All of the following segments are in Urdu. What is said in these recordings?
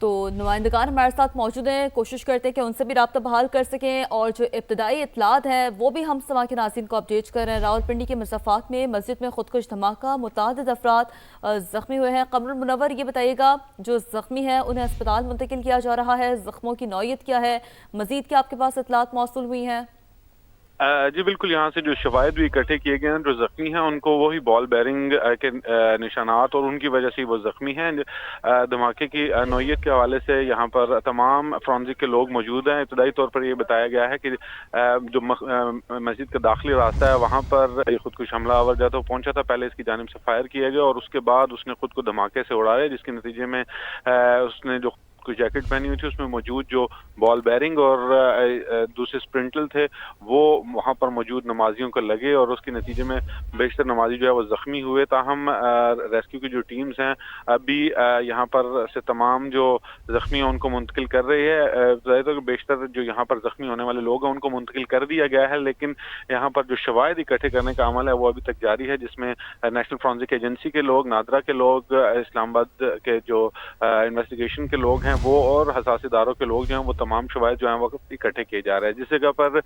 تو نمائندگان ہمارے ساتھ موجود ہیں، کوشش کرتے ہیں کہ ان سے بھی رابطہ بحال کر سکیں، اور جو ابتدائی اطلاعات ہیں وہ بھی ہم سما کے ناظرین کو اپڈیٹ کر رہے ہیں۔ راولپنڈی کے مضافات میں مسجد میں خودکش دھماکہ، متعدد افراد زخمی ہوئے ہیں۔ قمر منور، یہ بتائیے گا جو زخمی ہیں انہیں اسپتال منتقل کیا جا رہا ہے، زخموں کی نوعیت کیا ہے، مزید کیا آپ کے پاس اطلاعات موصول ہوئی ہیں؟ جی بالکل، یہاں سے جو شواہد بھی اکٹھے کیے گئے ہیں، جو زخمی ہیں ان کو وہی بال بیرنگ کے نشانات اور ان کی وجہ سے وہ زخمی ہیں۔ دھماکے کی نوعیت کے حوالے سے یہاں پر تمام فرانزک کے لوگ موجود ہیں۔ ابتدائی طور پر یہ بتایا گیا ہے کہ جو مسجد کا داخلی راستہ ہے وہاں پر خودکش حملہ آور جو ہے پہنچا تھا، پہلے اس کی جانب سے فائر کیا گیا اور اس کے بعد اس نے خود کو دھماکے سے اڑایا، جس کے نتیجے میں اس نے جو کوئی جیکٹ پہنی ہوئی تھی اس میں موجود جو بال بیرنگ اور دوسرے اسپرنٹل تھے وہ وہاں پر موجود نمازیوں کو لگے اور اس کے نتیجے میں بیشتر نمازی جو ہے وہ زخمی ہوئے۔ تاہم ریسکیو کی جو ٹیمز ہیں ابھی یہاں پر سے تمام جو زخمی ہیں ان کو منتقل کر رہی ہے۔ ظاہر ہے کہ بیشتر جو یہاں پر زخمی ہونے والے لوگ ہیں ان کو منتقل کر دیا گیا ہے، لیکن یہاں پر جو شواہد اکٹھے کرنے کا عمل ہے وہ ابھی تک جاری ہے، جس میں نیشنل فرانزک ایجنسی کے لوگ، نادرا کے لوگ، اسلام آباد کے جو انویسٹیگیشن کے لوگ ہیں وہ اور حساس اداروں کے لوگ جو ہیں وہ تمام شواہد جو ہیں وہ اکٹھے کیے جا رہے ہیں۔ جس جگہ پر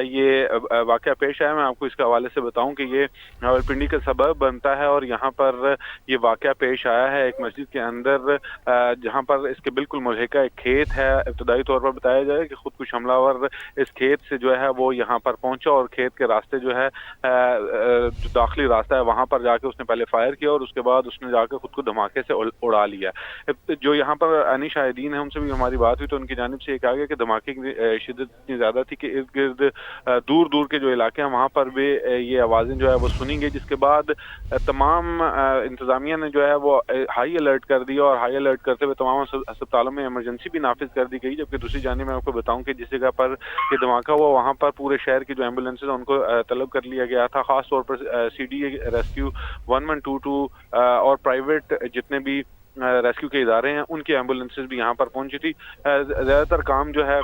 یہ واقعہ پیش آیا، میں آپ کو اس کے حوالے سے بتاؤں کہ یہ راولپنڈی کا سبب بنتا ہے اور یہاں پر یہ واقعہ پیش آیا ہے ایک مسجد کے اندر، جہاں پر اس کے بالکل ملحقہ ایک کھیت ہے۔ ابتدائی طور پر بتایا جائے کہ خودکش حملہ آور اس کھیت سے جو ہے وہ یہاں پر پہنچا اور کھیت کے راستے جو ہے جو داخلی راستہ ہے وہاں پر جا کے اس نے پہلے فائر کیا اور اس کے بعد اس نے جا کے خود کو دھماکے سے اڑا لیا۔ جو یہاں پر انی شاہدین ہیں ان سے بھی ہماری بات ہوئی تو ان کی جانب سے یہ کہا گیا کہ دھماکے کی شدت اتنی زیادہ تھی کہ ارد گرد دور دور کے جو علاقے ہیں وہاں پر بھی یہ آوازیں جو ہے وہ سنی گئی، جس کے بعد تمام انتظامیہ نے جو ہے وہ ہائی الرٹ کر دیا اور ہائی الرٹ کرتے ہوئے تمام اسپتالوں میں ایمرجنسی بھی نافذ کر دی گئی۔ جبکہ دوسری جانب میں آپ کو بتاؤں کہ جس جگہ پر یہ دھماکہ ہوا وہاں پر پورے شہر کی جو ایمبولینسز ہیں ان کو طلب کر لیا گیا تھا، خاص طور پر سی ڈی اے ریسکیو 1122 اور پرائیویٹ جتنے بھی ریسکیو کے ادارے ہیں ان کی ایمبولینسز بھی یہاں پر پہنچی تھی۔ زیادہ تر کام جو ہے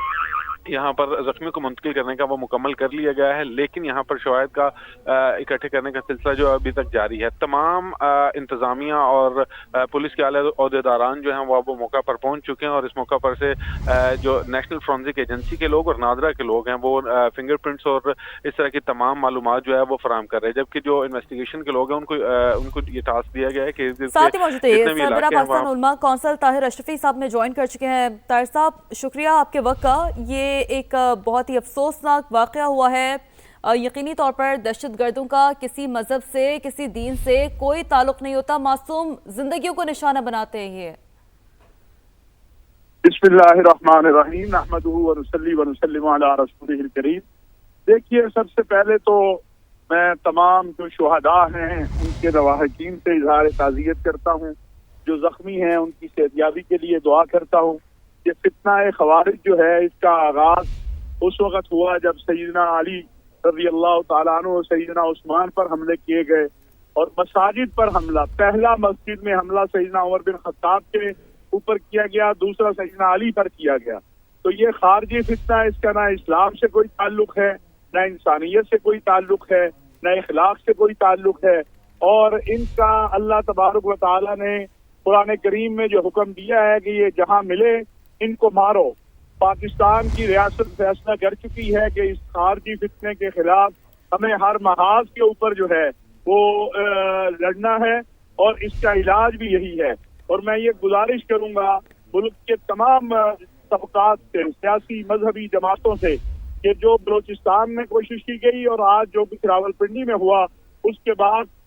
یہاں پر زخمیوں کو منتقل کرنے کا وہ مکمل کر لیا گیا ہے، لیکن یہاں پر شواہد کا اکٹھے کرنے کا سلسلہ جو ابھی تک جاری ہے۔ تمام انتظامیہ اور پولیس کے اعلیٰ عہدیداران جو ہیں وہ موقع پر پہنچ چکے ہیں اور اس موقع پر سے جو نیشنل فرانزک ایجنسی کے لوگ اور نادرا کے لوگ ہیں وہ فنگر پرنٹس اور اس طرح کی تمام معلومات جو ہے وہ فراہم کر رہے ہیں، جبکہ جو انویسٹیگیشن کے لوگ ہیں ان کو یہ ٹاسک دیا گیا ہے کہ ساتھ ہی موجود ہے سربراہ پاکستان علماء کونسل طاہر اشرفی صاحب نے جوائن کر چکے ہیں۔ طاہر صاحب شکریہ آپ کے وقت کا۔ یہ ایک بہت ہی افسوسناک واقعہ ہوا ہے، یقینی طور پر دہشت گردوں کا کسی مذہب سے کسی دین سے کوئی تعلق نہیں ہوتا، معصوم زندگیوں کو نشانہ بناتے ہیں۔ یہ بسم اللہ الرحمن الرحیم، نحمدہ ونصلی ونسلم علی رسولہ الکریم۔ دیکھیے، سب سے پہلے تو میں تمام جو شہداء ہیں ان کے لواحقین سے اظہار تعزیت کرتا ہوں، جو زخمی ہیں ان کی صحتیابی کے لیے دعا کرتا ہوں۔ یہ فتنہ خوارج جو ہے اس کا آغاز اس وقت ہوا جب سیدنا علی رضی اللہ تعالیٰ عنہ اور سیدنا عثمان پر حملے کیے گئے اور مساجد پر حملہ، پہلا مسجد میں حملہ سیدنا عمر بن خطاب کے اوپر کیا گیا، دوسرا سیدنا علی پر کیا گیا۔ تو یہ خارجی فتنہ، اس کا نہ اسلام سے کوئی تعلق ہے، نہ انسانیت سے کوئی تعلق ہے، نہ اخلاق سے کوئی تعلق ہے، اور ان کا اللہ تبارک و تعالیٰ نے قرآن کریم میں جو حکم دیا ہے کہ یہ جہاں ملے ان کو مارو۔ پاکستان کی ریاست فیصلہ کر چکی ہے کہ اس خارجی فتنے کے خلاف ہمیں ہر محاذ کے اوپر جو ہے وہ لڑنا ہے اور اس کا علاج بھی یہی ہے۔ اور میں یہ گزارش کروں گا ملک کے تمام طبقات سے، سیاسی مذہبی جماعتوں سے، کہ جو بلوچستان میں کوشش کی گئی اور آج جو کچھ راولپنڈی میں ہوا، اس کے بعد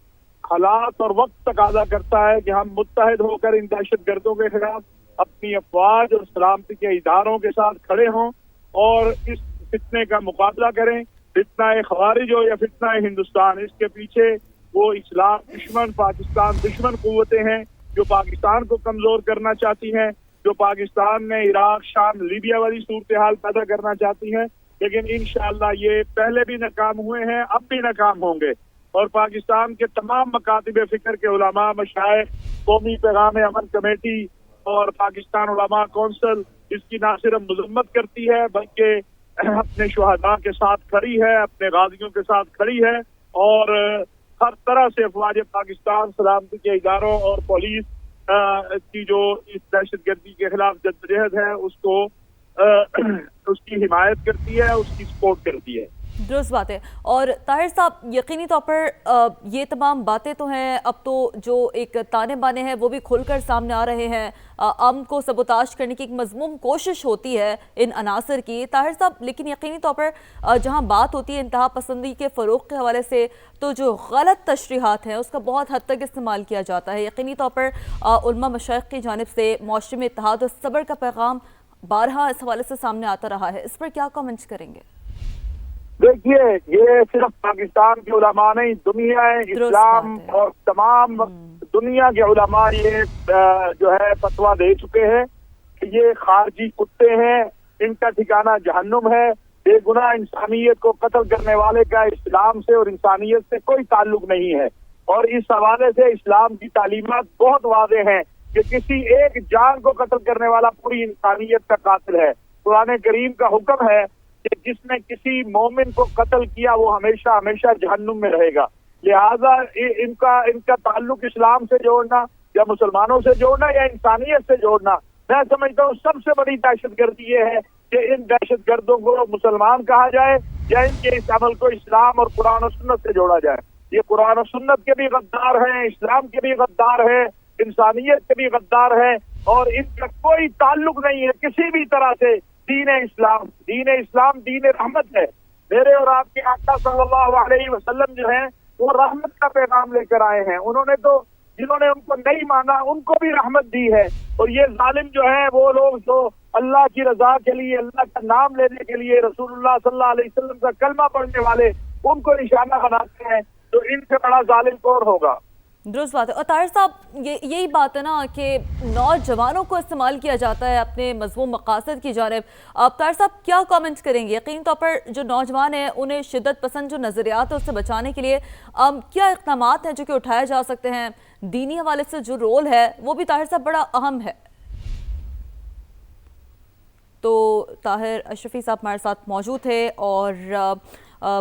حالات اور وقت تقاضا کرتا ہے کہ ہم متحد ہو کر ان دہشت گردوں کے خلاف اپنی افواج اور سلامتی کے اداروں کے ساتھ کھڑے ہوں اور اس فتنے کا مقابلہ کریں۔ فتنہ خوارج ہو یا فتنہ ہندوستان، اس کے پیچھے وہ اسلام دشمن، پاکستان دشمن قوتیں ہیں جو پاکستان کو کمزور کرنا چاہتی ہیں، جو پاکستان میں عراق، شام، لیبیا والی صورتحال پیدا کرنا چاہتی ہیں۔ لیکن انشاءاللہ یہ پہلے بھی ناکام ہوئے ہیں، اب بھی ناکام ہوں گے، اور پاکستان کے تمام مکاتب فکر کے علماء، مشائخ، قومی پیغام امن کمیٹی اور پاکستان علماء کونسل اس کی نہ صرف مذمت کرتی ہے بلکہ اپنے شہداء کے ساتھ کھڑی ہے، اپنے غازیوں کے ساتھ کھڑی ہے، اور ہر طرح سے افواج پاکستان، سلامتی کے اداروں اور پولیس کی جو اس دہشت گردی کے خلاف جدوجہد ہے اس کو اس کی حمایت کرتی ہے، اس کی سپورٹ کرتی ہے۔ درست بات ہے۔ اور طاہر صاحب یقینی طور پر یہ تمام باتیں تو ہیں، اب تو جو ایک تانے بانے ہیں وہ بھی کھل کر سامنے آ رہے ہیں، امن کو سبوتاش کرنے کی ایک مذموم کوشش ہوتی ہے ان عناصر کی طاہر صاحب، لیکن یقینی طور پر جہاں بات ہوتی ہے انتہا پسندی کے فروغ کے حوالے سے تو جو غلط تشریحات ہیں اس کا بہت حد تک استعمال کیا جاتا ہے۔ یقینی طور پر علماء مشائخ کی جانب سے معاشرے میں اتحاد اور صبر کا پیغام بارہا اس حوالے سے سامنے آتا رہا ہے، اس پر کیا کامنٹس کریں گے؟ دیکھیے یہ صرف پاکستان کے علماء نہیں، دنیا اسلام اور تمام دنیا کے علماء یہ جو ہے فتویٰ دے چکے ہیں کہ یہ خارجی کتے ہیں، ان کا ٹھکانہ جہنم ہے، بے گناہ انسانیت کو قتل کرنے والے کا اسلام سے اور انسانیت سے کوئی تعلق نہیں ہے۔ اور اس حوالے سے اسلام کی تعلیمات بہت واضح ہیں کہ کسی ایک جان کو قتل کرنے والا پوری انسانیت کا قاتل ہے۔ قرآن کریم کا حکم ہے کہ جس نے کسی مومن کو قتل کیا وہ ہمیشہ ہمیشہ جہنم میں رہے گا۔ لہذا ان کا تعلق اسلام سے جوڑنا یا مسلمانوں سے جوڑنا یا انسانیت سے جوڑنا، میں سمجھتا ہوں سب سے بڑی دہشت گردی یہ ہے کہ ان دہشت گردوں کو مسلمان کہا جائے یا ان کے اس عمل کو اسلام اور قرآن و سنت سے جوڑا جائے۔ یہ قرآن و سنت کے بھی غدار ہیں، اسلام کے بھی غدار ہیں، انسانیت کے بھی غدار ہیں، اور ان کا کوئی تعلق نہیں ہے کسی بھی طرح سے دین اسلام۔ دین اسلام دین رحمت ہے۔ میرے اور آپ کے آقا صلی اللہ علیہ وسلم جو ہیں وہ رحمت کا پیغام لے کر آئے ہیں، انہوں نے تو جنہوں نے ان کو نہیں مانا ان کو بھی رحمت دی ہے۔ اور یہ ظالم جو ہیں وہ لوگ جو اللہ کی رضا کے لیے، اللہ کا نام لینے کے لیے، رسول اللہ صلی اللہ علیہ وسلم کا کلمہ پڑھنے والے ان کو نشانہ بناتے ہیں، تو ان سے بڑا ظالم کون ہوگا؟ درست بات ہے۔ اور طاہر صاحب یہی بات ہے نا کہ نوجوانوں کو استعمال کیا جاتا ہے اپنے مذموم مقاصد کی جانب۔ آپ طاہر صاحب کیا کامنٹس کریں گے؟ یقینی طور پر جو نوجوان ہیں انہیں شدت پسند جو نظریات ہے اس سے بچانے کے لیے کیا اقدامات ہیں جو کہ اٹھائے جا سکتے ہیں؟ دینی حوالے سے جو رول ہے وہ بھی طاہر صاحب بڑا اہم ہے۔ تو طاہر اشرفی صاحب ہمارے ساتھ موجود تھے اور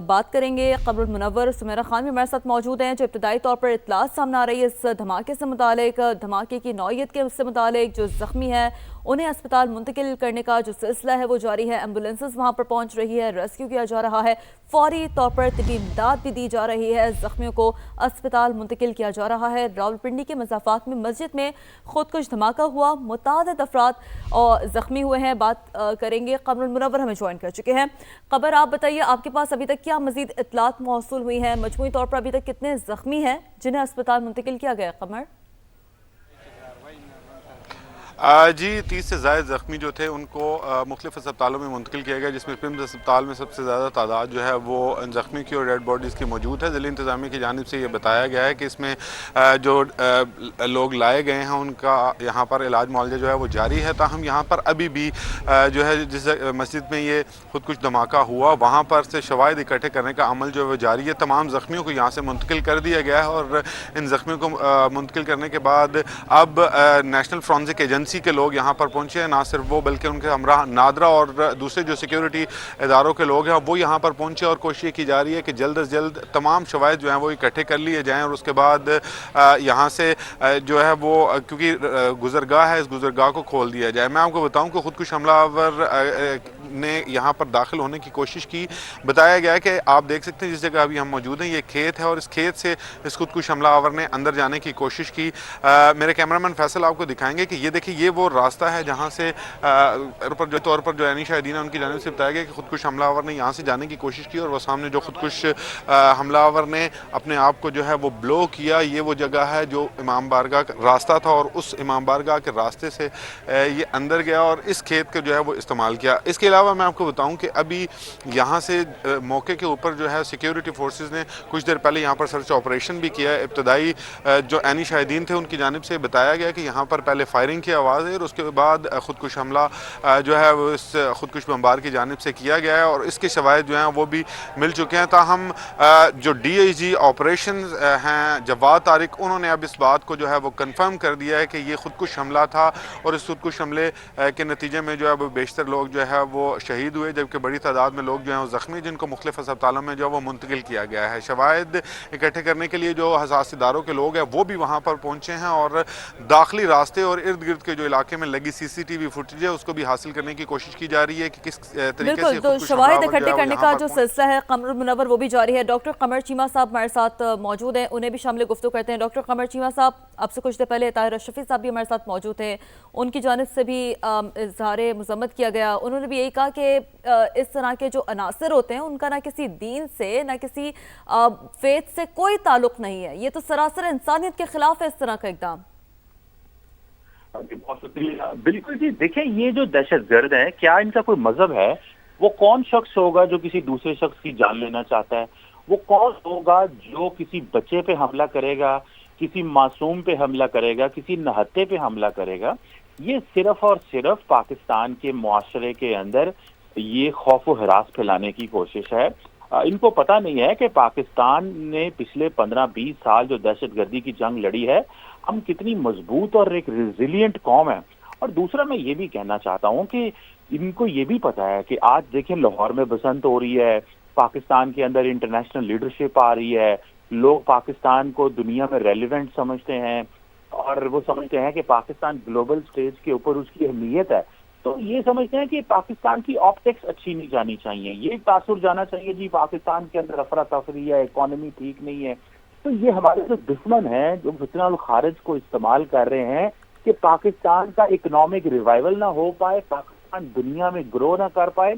بات کریں گے قبر المنور سمیرہ خان بھی ہمارے ساتھ موجود ہیں جو ابتدائی طور پر اطلاعات سامنے آ رہی ہے اس دھماکے سے متعلق، دھماکے کی نوعیت کے سے متعلق، جو زخمی ہیں انہیں اسپتال منتقل کرنے کا جو سلسلہ ہے وہ جاری ہے، ایمبولینسز وہاں پر پہنچ رہی ہے، ریسکیو کیا جا رہا ہے، فوری طور پر طبی امداد بھی دی جا رہی ہے، زخمیوں کو اسپتال منتقل کیا جا رہا ہے۔ راولپنڈی کے مضافات میں مسجد میں خودکش دھماکہ ہوا، متعدد افراد اور زخمی ہوئے ہیں۔ بات کریں گے قمر المنور ہمیں جوائن کر چکے ہیں۔ قمر آپ بتائیے آپ کے پاس ابھی تک کیا مزید اطلاعات موصول ہوئی ہیں؟ مجموعی طور پر ابھی تک کتنے زخمی ہیں جنہیں اسپتال منتقل کیا گیا؟ قمر جی 30 سے زائد زخمی جو تھے ان کو مختلف اسپتالوں میں منتقل کیا گیا، جس میں پمز اسپتال میں سب سے زیادہ تعداد جو ہے وہ زخمی کی اور ڈیڈ باڈیز کی موجود ہے۔ ضلع انتظامیہ کی جانب سے یہ بتایا گیا ہے کہ اس میں جو لوگ لائے گئے ہیں ان کا یہاں پر علاج معالجہ جو ہے وہ جاری ہے، تاہم یہاں پر ابھی بھی جو ہے جس مسجد میں یہ خودکش دھماکہ ہوا وہاں پر سے شواہد اکٹھے کرنے کا عمل جو ہے وہ جاری ہے۔ تمام زخمیوں کو یہاں سے منتقل کر دیا گیا ہے اور ان زخمیوں کو منتقل کرنے کے بعد اب نیشنل فرانزک ایجنسی کے لوگ یہاں پر پہنچے ہیں، نہ صرف وہ بلکہ ان کے ہمراہ نادرا اور دوسرے جو سیکیورٹی اداروں کے لوگ ہیں وہ یہاں پر پہنچے، اور کوشش کی جا رہی ہے کہ جلد از جلد تمام شواہد جو ہیں وہ اکٹھے کر لیے جائیں اور اس کے بعد یہاں سے جو ہے وہ کیونکہ گزرگاہ ہے اس گزرگاہ کو کھول دیا جائے۔ میں آپ کو بتاؤں کہ خودکش حملہ آور نے یہاں پر داخل ہونے کی کوشش کی، بتایا گیا کہ آپ دیکھ سکتے ہیں جس جگہ ابھی ہم موجود ہیں یہ کھیت ہے اور اس کھیت سے اس خودکش حملہ آور نے اندر جانے کی کوشش کی۔ میرے کیمرامین فیصل آپ کو دکھائیں گے کہ یہ دیکھیں یہ وہ راستہ ہے جہاں سے طور پر جو عینی شاہدین ہیں ان کی جانب سے بتایا گیا کہ خودکش حملہ آور نے یہاں سے جانے کی کوشش کی اور وہ سامنے جو خودکش حملہ آور نے اپنے آپ کو جو ہے وہ بلو کیا، یہ وہ جگہ ہے جو امام بارگاہ کا راستہ تھا اور اس امام بارگاہ کے راستے سے یہ اندر گیا اور اس کھیت کا جو ہے وہ استعمال کیا۔ اس کے علاوہ میں آپ کو بتاؤں کہ ابھی یہاں سے موقع کے اوپر جو ہے سیکیورٹی فورسز نے کچھ دیر پہلے یہاں پر سرچ آپریشن بھی کیا ہے۔ ابتدائی جو عینی شاہدین تھے ان کی جانب سے بتایا گیا کہ یہاں پر پہلے فائرنگ کی آواز آواز ہے اور اس کے بعد خودکش حملہ جو ہے وہ اس خودکش بمبار کی جانب سے کیا گیا ہے اور اس کے شواہد جو ہیں وہ بھی مل چکے ہیں. تاہم جو ڈی آئی جی آپریشنز ہیں جواد طارق، انہوں نے اب اس بات کو جو ہے وہ کنفرم کر دیا ہے کہ یہ خودکش حملہ تھا اور اس خودکش حملے کے نتیجے میں جو ہے وہ بیشتر لوگ جو ہے وہ شہید ہوئے، جبکہ بڑی تعداد میں لوگ جو ہیں وہ زخمی، جن کو مختلف اسپتالوں میں جو ہے وہ منتقل کیا گیا ہے. شواہد اکٹھے کرنے کے لیے جو حساس اداروں کے لوگ ہیں وہ بھی وہاں پر پہنچے ہیں اور داخلی راستے اور ارد گرد کے جو علاقے میں لگی سی سی ٹی وی فوٹیج ہے اس کو بھی حاصل کرنے کی کوشش کی جا رہی ہے کہ کس طریقے سے بالکل، تو شواہد اکٹھے کرنے کا جو سلسلہ ہے قمر منور وہ بھی جاری ہے. ڈاکٹر قمر چیمہ صاحب ہمارے ساتھ موجود ہیں، انہیں بھی شامل گفتگو کرتے ہیں. ڈاکٹر قمر چیمہ صاحب، آپ سے کچھ دیر پہلے طاہر اشرفی صاحب بھی ہمارے ساتھ موجود ہیں، ان کی جانب سے بھی اظہار مذمت کیا گیا. انہوں نے بھی یہی کہا کہ اس طرح کے جو عناصر ہوتے ہیں ان کا نہ کسی دین سے نہ کسی فیتھ سے کوئی تعلق نہیں ہے، یہ تو سراسر انسانیت کے خلاف ہے اس طرح کا اقدام. بہت شکریہ. بالکل جی، دیکھیں یہ جو دہشت گرد ہیں، کیا ان کا کوئی مذہب ہے؟ وہ کون شخص ہوگا جو کسی دوسرے شخص کی جان لینا چاہتا ہے؟ وہ کون ہوگا جو کسی بچے پہ حملہ کرے گا، کسی معصوم پہ حملہ کرے گا، کسی نہتے پہ حملہ کرے گا؟ یہ صرف اور صرف پاکستان کے معاشرے کے اندر یہ خوف و ہراس پھیلانے کی کوشش ہے. ان کو پتہ نہیں ہے کہ پاکستان نے پچھلے 15-20 سال جو دہشت گردی کی جنگ لڑی ہے، ہم کتنی مضبوط اور ایک ریزیلینٹ قوم ہے. اور دوسرا میں یہ بھی کہنا چاہتا ہوں کہ ان کو یہ بھی پتا ہے کہ آج دیکھیں لاہور میں بسنت ہو رہی ہے، پاکستان کے اندر انٹرنیشنل لیڈرشپ آ رہی ہے، لوگ پاکستان کو دنیا میں ریلیونٹ سمجھتے ہیں اور وہ سمجھتے ہیں کہ پاکستان گلوبل سٹیج کے اوپر اس کی اہمیت ہے. تو یہ سمجھتے ہیں کہ پاکستان کی آپٹکس اچھی نہیں جانی چاہیے، یہ تاثر جانا چاہیے جی پاکستان کے اندر افراتفری ہے، اکانومی ٹھیک نہیں ہے. تو یہ ہمارے جو دشمن ہیں جو فتنہ الخارج کو استعمال کر رہے ہیں کہ پاکستان کا اکنامک ریوائول نہ ہو پائے، پاکستان دنیا میں گرو نہ کر پائے،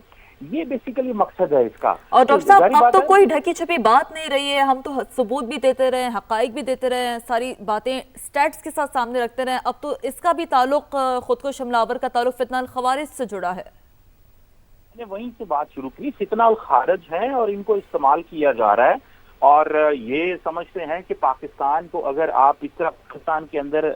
یہ بیسیکلی مقصد ہے اس کا. اور ڈاکٹر صاحب اب تو کوئی ڈھکی چھپی بات نہیں رہی ہے، ہم تو ثبوت بھی دیتے رہے، حقائق بھی دیتے رہے، ساری باتیں سٹیٹس کے ساتھ سامنے رکھتے رہے. اب تو اس کا بھی تعلق خودکش حملہ آور کا تعلق فتنہ الخوارج سے جڑا ہے. میں نے وہیں سے بات شروع کی، فتنہ الخارج ہیں اور ان کو استعمال کیا جا رہا ہے اور یہ سمجھتے ہیں کہ پاکستان کو اگر آپ اس طرح پاکستان کے اندر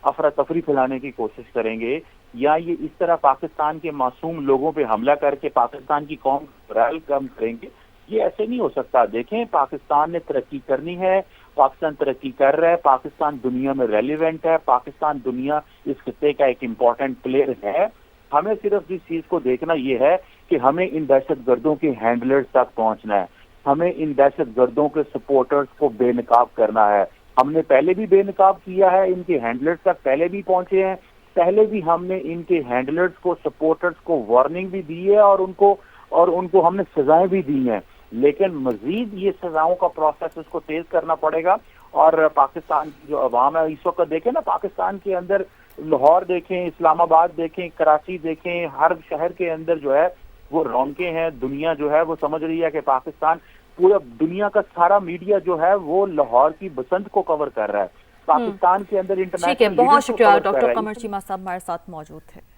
افراتفری پھیلانے کی کوشش کریں گے یا یہ اس طرح پاکستان کے معصوم لوگوں پہ حملہ کر کے پاکستان کی قوم کو برائل کم کریں گے، یہ ایسے نہیں ہو سکتا. دیکھیں پاکستان نے ترقی کرنی ہے، پاکستان ترقی کر رہا ہے، پاکستان دنیا میں ریلیونٹ ہے، پاکستان دنیا اس خطے کا ایک امپورٹنٹ پلیئر ہے. ہمیں صرف جس چیز کو دیکھنا یہ ہے کہ ہمیں ان دہشت گردوں کے ہینڈلرز تک پہنچنا ہے، ہمیں ان دہشت گردوں کے سپورٹرز کو بے نقاب کرنا ہے. ہم نے پہلے بھی بے نقاب کیا ہے، ان کے ہینڈلرز تک پہلے بھی پہنچے ہیں، پہلے بھی ہم نے ان کے ہینڈلرز کو سپورٹرز کو وارننگ بھی دی ہے اور ان کو ہم نے سزائیں بھی دی ہیں. لیکن مزید یہ سزاؤں کا پروسیس اس کو تیز کرنا پڑے گا. اور پاکستان کی جو عوام ہے اس وقت دیکھیں نا، پاکستان کے اندر لاہور دیکھیں، اسلام آباد دیکھیں، کراچی دیکھیں، ہر شہر کے اندر جو ہے وہ رونقیں ہیں. دنیا جو ہے وہ سمجھ رہی ہے کہ پاکستان، پورا دنیا کا سارا میڈیا جو ہے وہ لاہور کی بسنت کو کور کر رہا ہے. پاکستان کے اندر انٹرنیشنل، ٹھیک ہے، بہت شکریہ. ڈاکٹر قمر چیمہ صاحب ہمارے ساتھ موجود تھے.